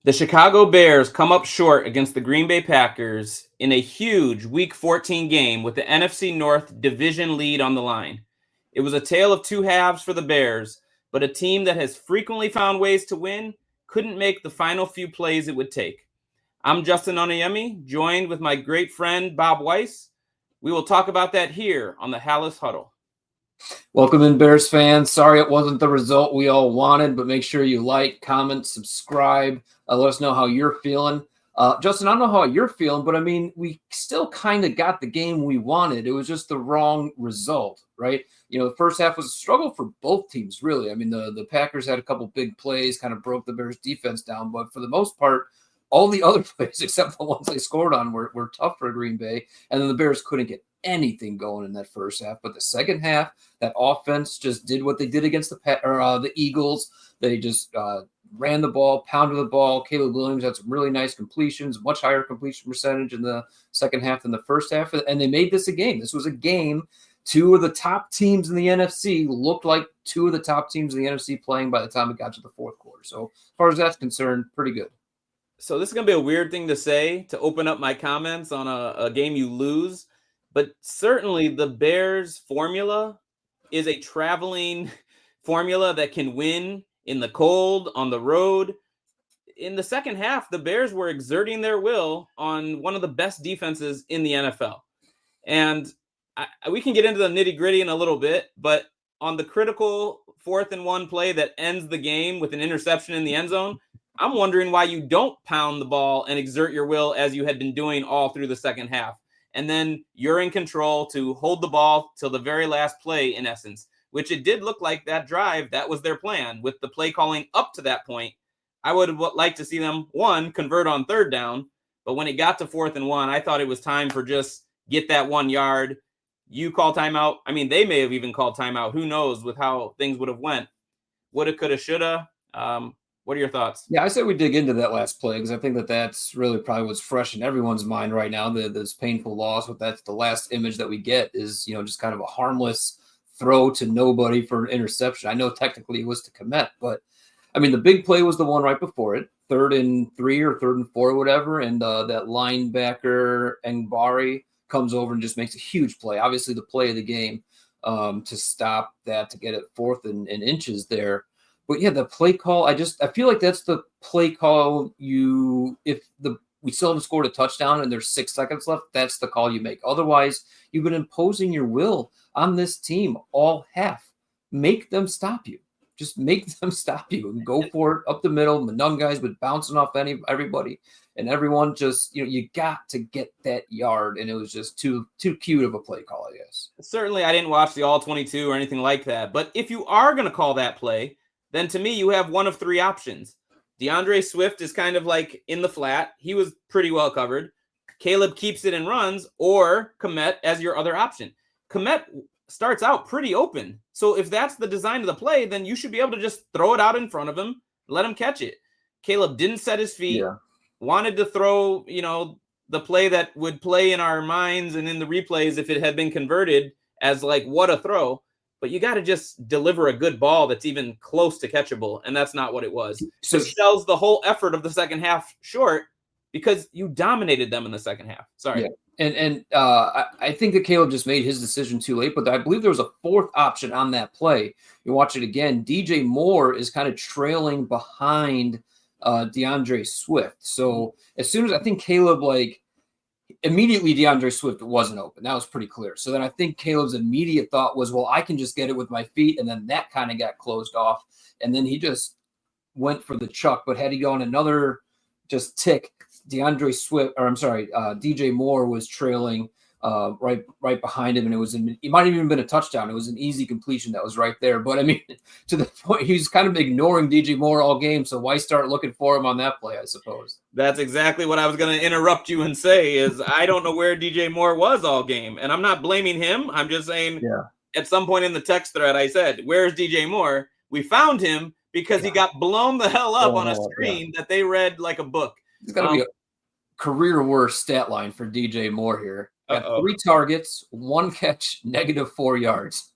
The Chicago Bears come up short against the Green Bay Packers in a huge Week 14 game with the NFC North division lead on the line. It was a tale of two halves for the Bears, but a team that has frequently found ways to win couldn't make the final few plays it would take. I'm Justin Onayemi, joined with my great friend Bob Weiss. We will talk about that here on the Halas Huddle. Welcome in, Bears fans. Sorry it wasn't the result we all wanted, but make sure you like, comment, subscribe. Let us know how you're feeling. Justin, I don't know how you're feeling, but I mean, we still kind of got the game we wanted. It was just the wrong result, right? You know, the first half was a struggle for both teams, really. I mean, the Packers had a couple big plays, kind of broke the Bears defense down, but for the most part, all the other plays, except the ones they scored on, were tough for Green Bay. And then the Bears couldn't get anything going in that first half. But the second half, that offense just did what they did against the Eagles. They just ran the ball, pounded the ball. Caleb Williams had some really nice completions, much higher completion percentage in the second half than the first half. And they made this a game. This was a game. Two of the top teams in the NFC looked like two of the top teams in the NFC playing by the time it got to the fourth quarter. So as far as that's concerned, pretty good. So this is going to be a weird thing to say to open up my comments on a game you lose, but certainly the Bears formula is a traveling formula that can win in the cold, on the road. In the second half, the Bears were exerting their will on one of the best defenses in the NFL. And we can get into the nitty-gritty in a little bit, but on the critical 4th and 1 play that ends the game with an interception in the end zone, I'm wondering why you don't pound the ball and exert your will as you had been doing all through the second half. And then you're in control to hold the ball till the very last play, in essence, which it did look like that drive. That was their plan with the play calling up to that point. I would have liked to see them, one, convert on third down. But when it got to 4th and 1, I thought it was time for just get that 1 yard. You call timeout. I mean, they may have even called timeout. Who knows with how things would have went. Woulda, coulda, shoulda. What are your thoughts? Yeah, I say we dig into that last play because I think that's really probably what's fresh in everyone's mind right now. This painful loss, but that's the last image that we get is, just kind of a harmless throw to nobody for an interception. I know technically it was to Komet, but I mean, the big play was the one right before it, 3rd and 3 or 3rd and 4 or whatever. And that linebacker Ngbari comes over and just makes a huge play. Obviously the play of the game to stop that, to get it 4th and inches there. But yeah, the play call, I feel like that's the play call we still haven't scored a touchdown and there's 6 seconds left, that's the call you make. Otherwise, you've been imposing your will on this team all half. Make them stop you. Just make them stop you and go for it up the middle. Monangai's been bouncing off everybody, and everyone just, you got to get that yard, and it was just too cute of a play call, I guess. Certainly, I didn't watch the all 22 or anything like that. But if you are going to call that play, then to me, you have one of 3 options. DeAndre Swift is kind of like in the flat. He was pretty well covered. Caleb keeps it and runs, or Komet as your other option. Komet starts out pretty open. So if that's the design of the play, then you should be able to just throw it out in front of him, let him catch it. Caleb didn't set his feet, wanted to throw, the play that would play in our minds and in the replays if it had been converted as like, what a throw. But you got to just deliver a good ball that's even close to catchable, and that's not what it was. So it sells the whole effort of the second half short because you dominated them in the second half. Sorry. Yeah. And I think that Caleb just made his decision too late, but I believe there was a 4th option on that play. You watch it again. DJ Moore is kind of trailing behind DeAndre Swift. So as soon as I think Caleb, immediately DeAndre Swift wasn't open. That was pretty clear. So then I think Caleb's immediate thought was, well, I can just get it with my feet. And then that kind of got closed off. And then he just went for the chuck. But had he gone another just tick, DJ Moore was trailing right behind him. And it might have even been a touchdown. It was an easy completion that was right there. But I mean, to the point, he's kind of ignoring DJ Moore all game. So why start looking for him on that play, I suppose? That's exactly what I was going to interrupt you and say is I don't know where DJ Moore was all game. And I'm not blaming him. I'm just saying at some point in the text thread, I said, where's DJ Moore? We found him because he got blown the hell up on a screen that they read like a book. It's got to be a career worst stat line for DJ Moore here. Got 3 targets, 1 catch, -4 yards.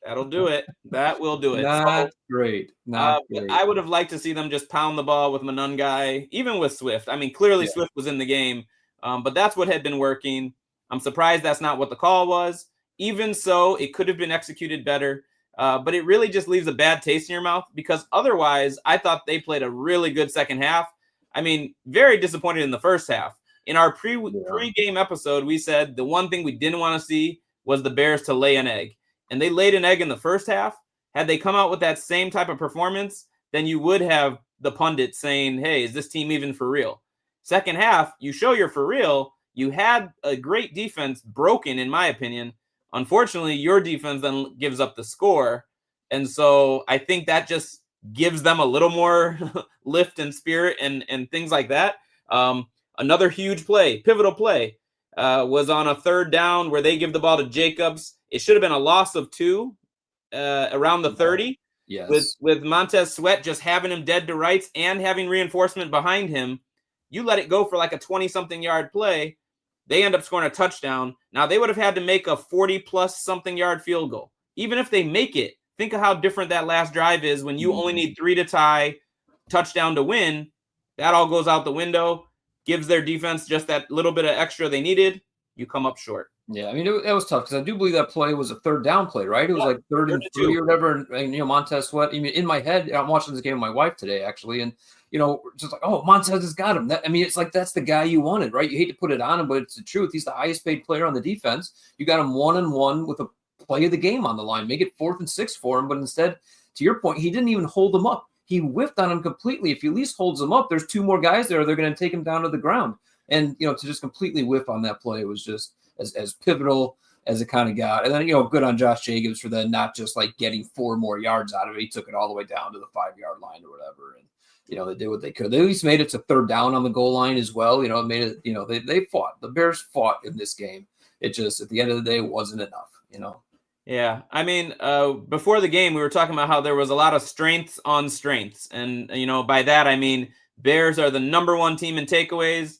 That'll do it. That will do it. Not So, great. Not I great. would have liked to see them just pound the ball with Monangai, even with Swift. I mean, clearly Yeah. Swift was in the game, but that's what had been working. I'm surprised that's not what the call was. Even so, it could have been executed better, but it really just leaves a bad taste in your mouth because otherwise, I thought they played a really good second half. I mean, very disappointed in the first half. In our pre-game episode, we said the one thing we didn't want to see was the Bears to lay an egg, and they laid an egg in the first half. Had they come out with that same type of performance, then you would have the pundits saying, hey, is this team even for real? Second half, you show you're for real. You had a great defense broken, in my opinion. Unfortunately, your defense then gives up the score. And so I think that just gives them a little more lift and spirit and things like that. Another huge play, pivotal play, was on a third down where they give the ball to Jacobs. It should have been a loss of 2. Around the 30, yes, with Montez Sweat just having him dead to rights and having reinforcement behind him. You let it go for like a 20-something yard play. They end up scoring a touchdown. Now, they would have had to make a 40-plus something yard field goal. Even if they make it, think of how different that last drive is when you only need 3 to tie, touchdown to win. That all goes out the window, gives their defense just that little bit of extra they needed. You come up short. Yeah, I mean, that was tough because I do believe that play was a third down play, right? It was like third and 3 2. or whatever. And Montez Sweat, I mean, in my head, I'm watching this game with my wife today, actually. And, just like, oh, Montez has got him. It's like that's the guy you wanted, right? You hate to put it on him, but it's the truth. He's the highest paid player on the defense. You got him 1-on-1 with a play of the game on the line. Make it 4th and 6 for him. But instead, to your point, he didn't even hold him up. He whiffed on him completely. If he at least holds him up, there's 2 more guys there. They're going to take him down to the ground. And, to just completely whiff on that play was just as pivotal as it kind of got. And then, good on Josh Jacobs for then not just like getting 4 more yards out of it. He took it all the way down to the 5-yard line or whatever. And, they did what they could. They at least made it to third down on the goal line as well. It made it, they fought. The Bears fought in this game. It just, at the end of the day, wasn't enough, Yeah. I mean, before the game, we were talking about how there was a lot of strengths on strengths. And, by that, I mean, Bears are the number 1 team in takeaways.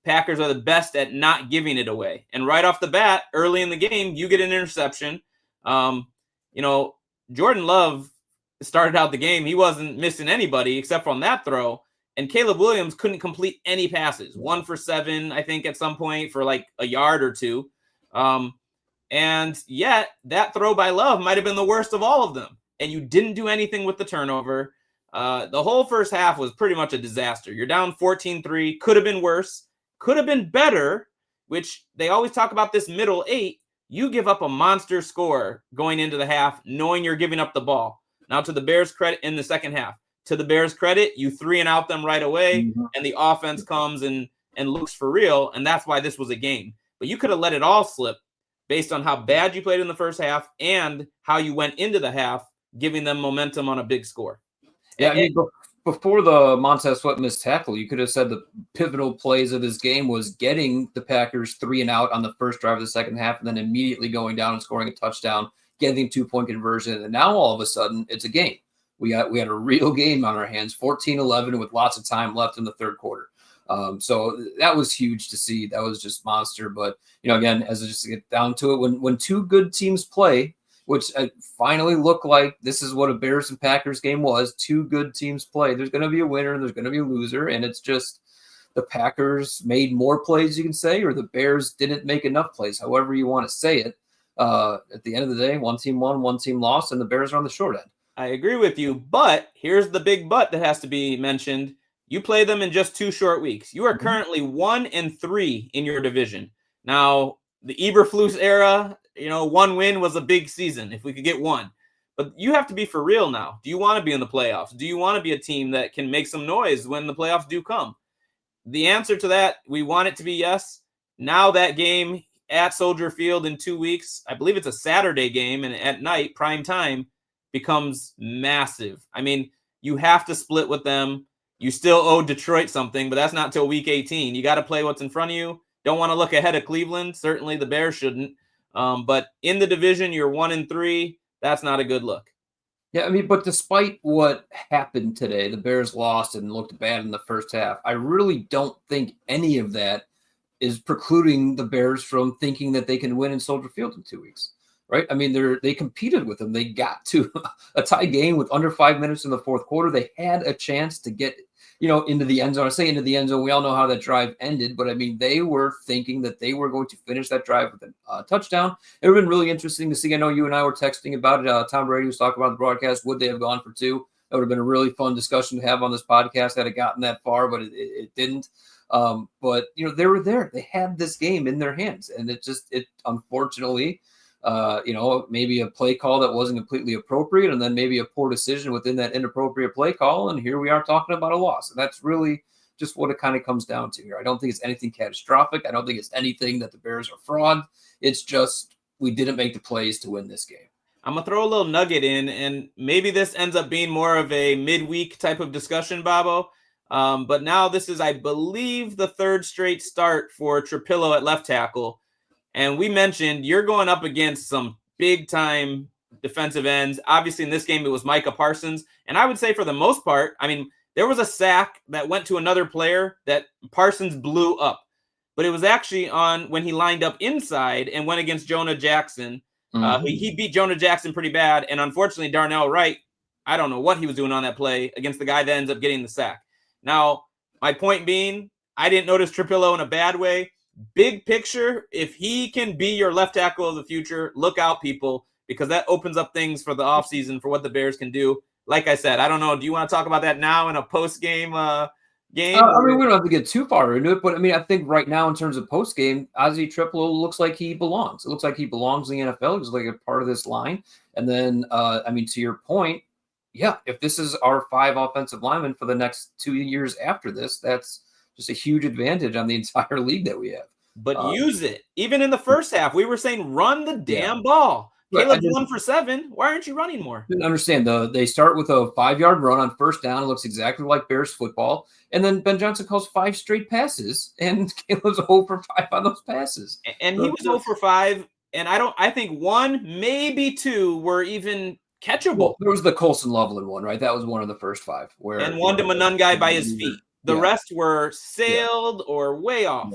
Packers are the best at not giving it away. And right off the bat, early in the game, you get an interception. Jordan Love started out the game. He wasn't missing anybody except for on that throw. And Caleb Williams couldn't complete any passes. 1 for 7, I think, at some point for like a yard or 2. And yet that throw by Love might have been the worst of all of them. And you didn't do anything with the turnover. The whole first half was pretty much a disaster. You're down 14-3. Could have been worse. Could have been better, which they always talk about this middle 8. You give up a monster score going into the half, knowing you're giving up the ball. Now, to the Bears' credit in the second half, to the Bears' credit, you 3-and-out them right away, and the offense comes and looks for real, and that's why this was a game. But you could have let it all slip based on how bad you played in the first half and how you went into the half, giving them momentum on a big score. Yeah, I mean, before the Montez Sweat missed tackle, you could have said the pivotal plays of this game was getting the Packers 3-and-out on the first drive of the second half and then immediately going down and scoring a touchdown, getting 2-point conversion. And now all of a sudden it's a game. We had a real game on our hands, 14-11 with lots of time left in the third quarter. So that was huge to see. That was just monster. But, again, as I just get down to it, when 2 good teams play, which finally looked like this is what a Bears and Packers game was. 2 good teams play. There's going to be a winner and there's going to be a loser. And it's just the Packers made more plays, you can say, or the Bears didn't make enough plays, however you want to say it. At the end of the day, 1 team won, 1 team lost, and the Bears are on the short end. I agree with you, but here's the big but that has to be mentioned. You play them in just 2 short weeks. You are currently 1-3 in your division. Now, the Eberflus era, 1 win was a big season if we could get 1. But you have to be for real now. Do you want to be in the playoffs? Do you want to be a team that can make some noise when the playoffs do come? The answer to that, we want it to be yes. Now that game at Soldier Field in 2 weeks, I believe it's a Saturday game, and at night, prime time, becomes massive. I mean, you have to split with them. You still owe Detroit something, but that's not till week 18. You got to play what's in front of you. Don't want to look ahead of Cleveland. Certainly the Bears shouldn't. But in the division, you're 1-3. That's not a good look. Yeah, I mean, but despite what happened today, the Bears lost and looked bad in the first half. I really don't think any of that is precluding the Bears from thinking that they can win in Soldier Field in 2 weeks. right? I mean, they competed with them. They got to a tie game with under 5 minutes in the fourth quarter. They had a chance to get, into the end zone. I say into the end zone. We all know how that drive ended, but I mean, they were thinking that they were going to finish that drive with a touchdown. It would have been really interesting to see. I know you and I were texting about it. Tom Brady was talking about the broadcast. Would they have gone for 2? That would have been a really fun discussion to have on this podcast had it gotten that far, but it didn't. But they were there. They had this game in their hands, and it unfortunately, maybe a play call that wasn't completely appropriate, and then maybe a poor decision within that inappropriate play call, and here we are talking about a loss. And that's really just what it kind of comes down to here. I don't think it's anything catastrophic. I don't think it's anything that the Bears are fraud. It's just we didn't make the plays to win this game. I'm going to throw a little nugget in, and maybe this ends up being more of a midweek type of discussion, Bobo. But now this is, I believe, the 3rd straight start for Trapillo at left tackle. And we mentioned you're going up against some big-time defensive ends. Obviously, in this game, it was Micah Parsons. And I would say for the most part, I mean, there was a sack that went to another player that Parsons blew up. But it was actually on when he lined up inside and went against Jonah Jackson. He beat Jonah Jackson pretty bad. And unfortunately, Darnell Wright, I don't know what he was doing on that play against the guy that ends up getting the sack. Now, my point being, I didn't notice Trapillo in a bad way. Big picture, if he can be your left tackle of the future, look out, people, because that opens up things for the offseason for what the Bears can do. Like I said, I don't know. Do you want to talk about that now in a post-game game? I mean, we don't have to get too far into it, but I mean, I think right now in terms of post-game, Ozzie Trapillo looks like he belongs. It looks like he belongs in the NFL. He's like a part of this line. And then, I mean, to your point, yeah, if this is our 5 offensive linemen for the next 2 years after this, that's just a huge advantage on the entire league that we have. But use it. Even in the first half, we were saying run the damn ball. Caleb's 1 for 7. Why aren't you running more? Didn't understand. They start with a 5-yard run on first down. It looks exactly like Bears football. And then Ben Johnson calls 5 straight passes, and Caleb's 0 for 5 on those passes. And he was 0 for 5. And I think 1, maybe 2 were even catchable. Well, there was the Colson Loveland one, right? That was one of the first 5. And one to Monangai by his feet. The rest were sailed or way off.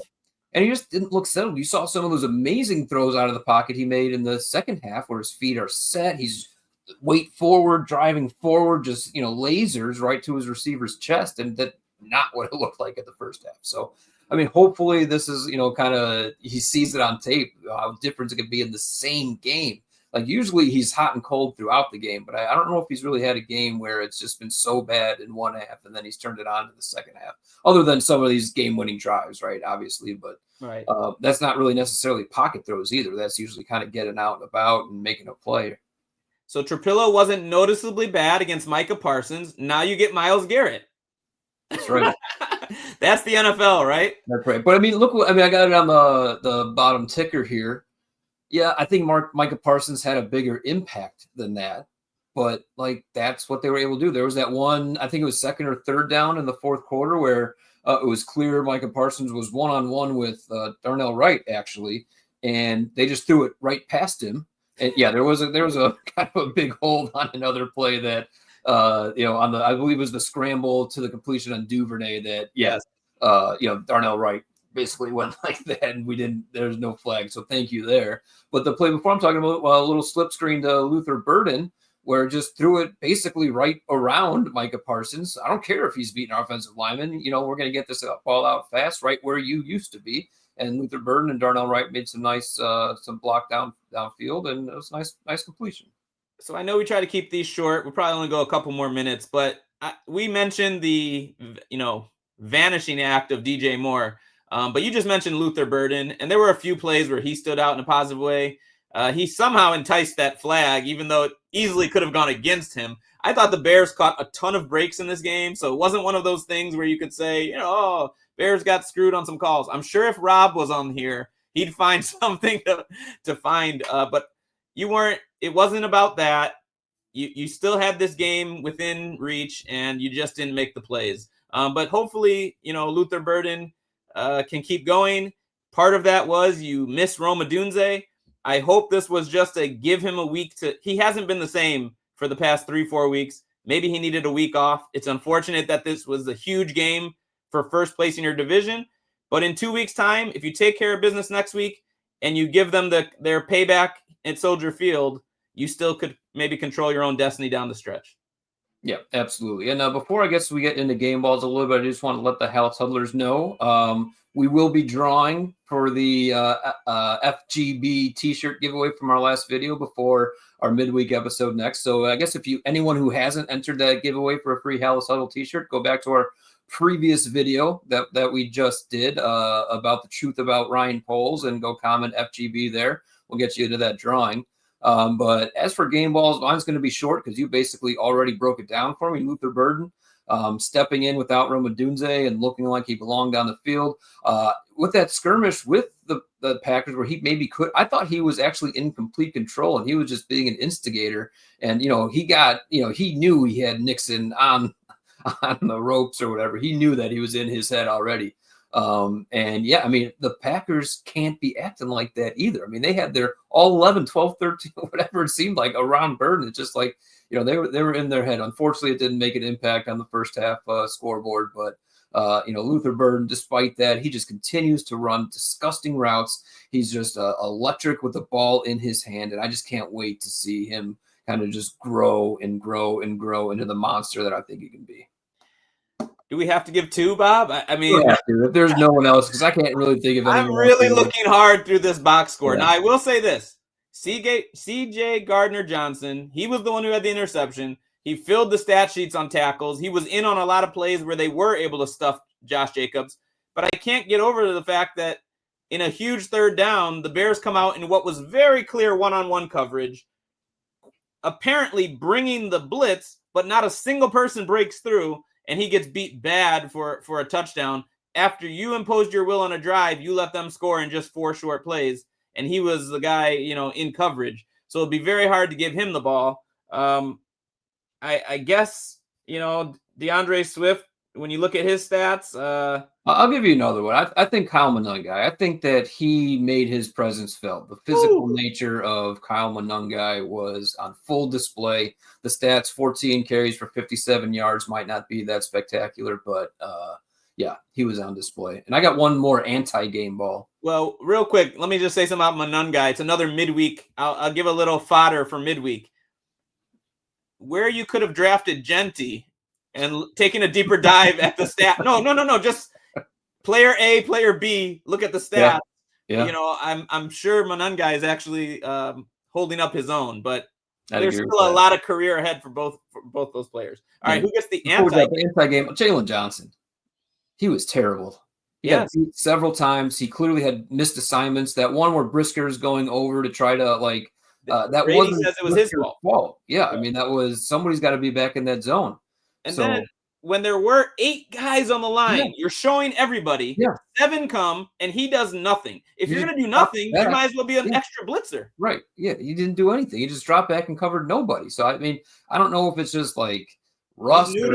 And he just didn't look settled. You saw some of those amazing throws out of the pocket he made in the second half where his feet are set. He's weight forward, driving forward, just, lasers right to his receiver's chest. And that's not what it looked like at the first half. So, I mean, hopefully this is, kind of, he sees it on tape, how different it could be in the same game. Like usually he's hot and cold throughout the game, but I don't know if he's really had a game where it's just been so bad in one half and then he's turned it on in the second half, other than some of these game-winning drives, right? Obviously, but that's not really necessarily pocket throws either. That's usually kind of getting out and about and making a play. So Trapillo wasn't noticeably bad against Micah Parsons. Now you get Myles Garrett. That's right. That's the NFL, right? That's right. But I mean, I got it on the bottom ticker here. Yeah, I think Micah Parsons had a bigger impact than that, but that's what they were able to do. There was that one, I think it was 2nd or 3rd down in the fourth quarter where it was clear Micah Parsons was one-on-one with Darnell Wright actually, and they just threw it right past him. And yeah, there was a kind of a big hold on another play that on the, I believe it was the scramble to the completion on Duvernay that Darnell Wright basically went like that, and there's no flag. So thank you there. But the play before I'm talking about, a little slip screen to Luther Burden, where just threw it basically right around Micah Parsons. I don't care if he's beating our offensive lineman. We're going to get this ball out fast, right where you used to be. And Luther Burden and Darnell Wright made some nice, some block downfield, and it was nice completion. So I know we try to keep these short. We'll probably only go a couple more minutes, but we mentioned the, vanishing act of DJ Moore. But you just mentioned Luther Burden, and there were a few plays where he stood out in a positive way. He somehow enticed that flag, even though it easily could have gone against him. I thought the Bears caught a ton of breaks in this game, so it wasn't one of those things where you could say, Bears got screwed on some calls. I'm sure if Rob was on here, he'd find something to find. But you weren't. It wasn't about that. You still had this game within reach, and you just didn't make the plays. But hopefully, Luther Burden can keep going. Part of that was you miss Rome Odunze. I hope this was just a give him a week he hasn't been the same for the past 3-4 weeks. Maybe he needed a week off. It's unfortunate that this was a huge game for first place in your division. But in 2 weeks' time, if you take care of business next week and you give them their payback at Soldier Field, you still could maybe control your own destiny down the stretch. Yeah, absolutely. And before I guess we get into game balls a little bit, I just want to let the Halas Huddlers know we will be drawing for the FGB T-shirt giveaway from our last video before our midweek episode next. So I guess if anyone who hasn't entered that giveaway for a free Halas Huddle T-shirt, go back to our previous video that we just did about the truth about Ryan Poles and go comment FGB there. We'll get you into that drawing. But as for game balls, mine's going to be short because you basically already broke it down for me. Luther Burden stepping in without Romadunze and looking like he belonged on the field. With that skirmish with the Packers where he maybe could, I thought he was actually in complete control and he was just being an instigator. And, he knew he had Nixon on the ropes or whatever. He knew that he was in his head already. The Packers can't be acting like that either. I mean, they had their all 11, 12, 13, whatever it seemed like around Burden. It's just like, they were in their head. Unfortunately, it didn't make an impact on the first half scoreboard. But, Luther Burden, despite that, he just continues to run disgusting routes. He's just electric with the ball in his hand. And I just can't wait to see him kind of just grow and grow and grow into the monster that I think he can be. Do we have to give two, Bob? I mean, if there's no one else, because I can't really think of anyone. I'm really looking hard through this box score. Yeah. Now, I will say this. CJ Gardner-Johnson, he was the one who had the interception. He filled the stat sheets on tackles. He was in on a lot of plays where they were able to stuff Josh Jacobs. But I can't get over the fact that in a huge third down, the Bears come out in what was very clear one-on-one coverage, apparently bringing the blitz, but not a single person breaks through. And he gets beat bad for a touchdown. After you imposed your will on a drive, you let them score in just 4 short plays. And he was the guy, in coverage. So it'd be very hard to give him the ball. I guess, DeAndre Swift, when you look at his stats. I'll give you another one. I think Kyle Monangai. I think that he made his presence felt. The physical nature of Kyle Monangai was on full display. The stats, 14 carries for 57 yards, might not be that spectacular, but he was on display. And I got one more anti-game ball. Well, real quick, let me just say something about Monangai. It's another midweek. I'll give a little fodder for midweek. Where you could have drafted Genty and taken a deeper dive at the stat. No. Just player A, player B, look at the stats. Yeah. I'm sure Monangai is actually holding up his own, but there's still a lot of career ahead for both those players. All right, who gets the anti-game? Jalen Johnson. He was terrible. He got beat several times. He clearly had missed assignments. That one where Brisker's going over to try to that Brady wasn't says it was his fault. Yeah, I mean, that was somebody's got to be back in that zone. And then when there were 8 guys on the line, you're showing everybody 7 come and he does nothing. If you're going to do nothing, you might as well be an extra blitzer. Right. Yeah. He didn't do anything. He just dropped back and covered nobody. So, I mean, I don't know if it's just like rust or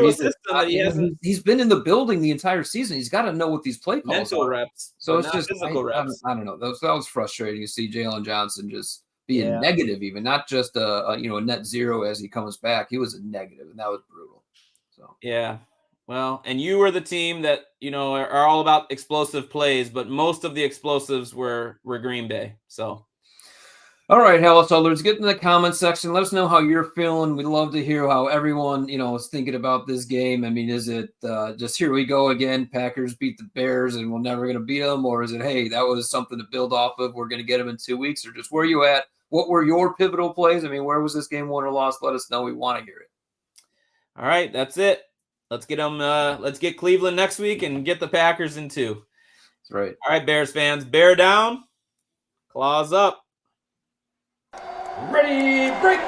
he's been in the building the entire season. He's got to know what these play calls mental are. reps. So it's just physical reps. I don't know. That was frustrating to see Jalen Johnson just being negative, even not just a net zero as he comes back. He was a negative, and that was brutal. So well, and you were the team that are all about explosive plays, but most of the explosives were Green Bay. So, all right, Halas Huddlers, get in the comment section. Let us know how you're feeling. We'd love to hear how everyone is thinking about this game. I mean, is it just here we go again? Packers beat the Bears, and we're never going to beat them, or is it hey, that was something to build off of? We're going to get them in 2 weeks, or just where are you at? What were your pivotal plays? I mean, where was this game won or lost? Let us know. We want to hear it. All right, that's it. Let's get them. Let's get Cleveland next week and get the Packers in 2. That's right. All right, Bears fans, bear down, claws up. Ready, break.